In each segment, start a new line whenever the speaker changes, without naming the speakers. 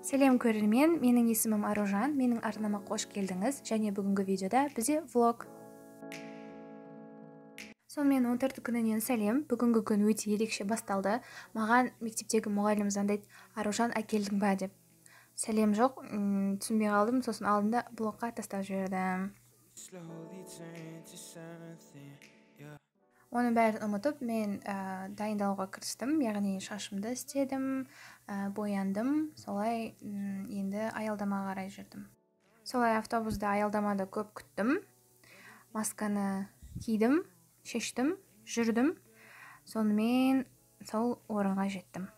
Сәлем көрермен, менің есімім Аружан, менің арнама қош келдіңіз, және бүгінгі видеода бізде влог. Сонымен 14 күнінен сәлем, бүгінгі күн өте ерекше басталды. Маған мектептегі мұғалім звондайды, Аружан әкелдің ба деп. Сәлем жоқ, түсінбей қалдым, сосын алдында блокқа тастап жібердім. Оның бәрін ұмытып, мен дайындалуға кірістім, яғни шашымды істедім, бояндым, солай енді аялдамаға қарай жүрдім. Солай автобуста аялдамада көп күттім, масканы кидім, шештім, жүрдім, сонымен сол орынға жеттім.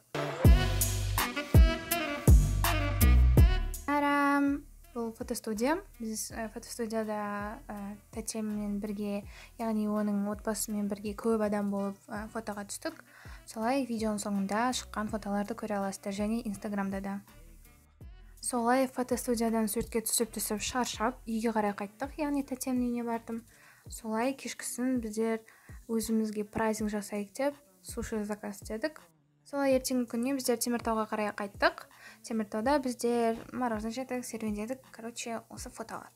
Бұл фотостудия. Біз фотостудияда тәтеммен бірге, яғни оның отбасымен бірге көп адам болып фотоға түстік. Солай видеоның соңында шыққан фотоларды көре аласыздар, және инстаграмда да. Солай фотостудиядан суретке түсіп шаршап, үйге қарай қайттық, яғни тәтемнің үйіне бардым. Солай кешкісін біздер өзімізге праздник жасайық деп суши заказ істедік. Солай ертеңгі күніне біздер Теміртауға қарай қайттық. Теміртауда біздер мороженое жедік, серуендедік, осы фотолар.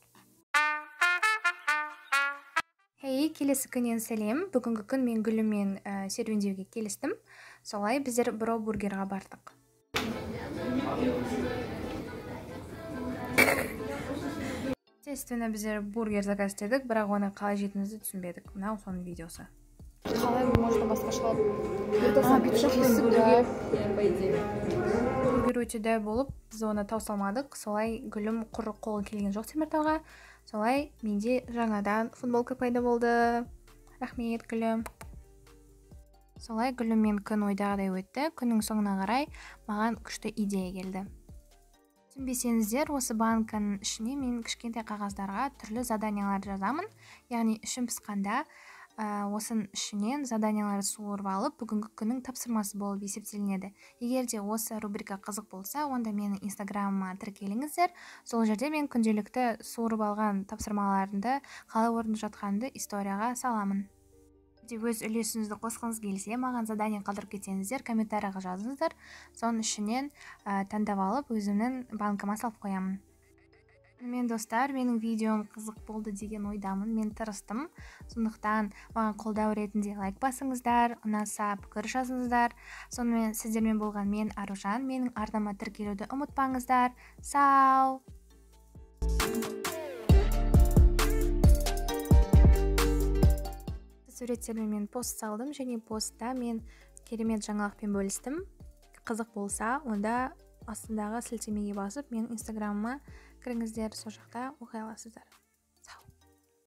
Келесі күннен сәлем. Бүгінгі күн мен Гүліммен серуендеуге келістім. Солай біздер Бро бургерға бардық. Естественно, біздер бургер заказ істедік, бірақ оны қалай жейтінімізді түсінбедік. Мынау соның видеосы. Қалай можно басқа шығады? Бургер өте дәу болып, біз оны таусалмадық. Солай Гүлім құр қолы келген жоқ Теміртауға. Солай менде жаңадан футболка пайда болды. Рахмет, Гүлім. Солай Гүліммен күн ойдағыдай өтті. Күннің соңына қарай маған күшті идея келді. Түсінбесеңіздер, осы банканың ішіне мен кішкентай қағаздарға түрлі заданиялар жазамын. Яғни ішім пысқанда осының ішінен заданияларды суырып алып, бүгінгі күннің тапсырмасы болып есептелінеді. Егер де осы рубрика қызық болса, онда менің инстаграмыма тіркеліңіздер. Сол жерде мен күнделікті суырып алған тапсырмаларымды қалай орындап жатқанымды историяға саламын. Өз үлесіңізді қосқыңыз келсе, маған задание қалдырып кетсеңіздер, комментарийға жазыңыздар. Соның ішінен таңдап алып, өзімнің банкыма салып қоямын. Мен достар, менің видеом қызық болды деген ойдамын, мен тырыстым. Сондықтан маған қолдау ретінде лайк басыңыздар, ұнаса пікір жазыңыздар. Сонымен сіздермен болған мен Аружан, менің арнама тіркелуді ұмытпаңыздар. Сау! Суреттермен мен пост салдым, және постта мен керемет жаңалықпен бөлістім. Қызық болса, онда астындағы сілтемеге басып, мен инстаграмыма кіріңіздер, сол жақта оқи аласыздар.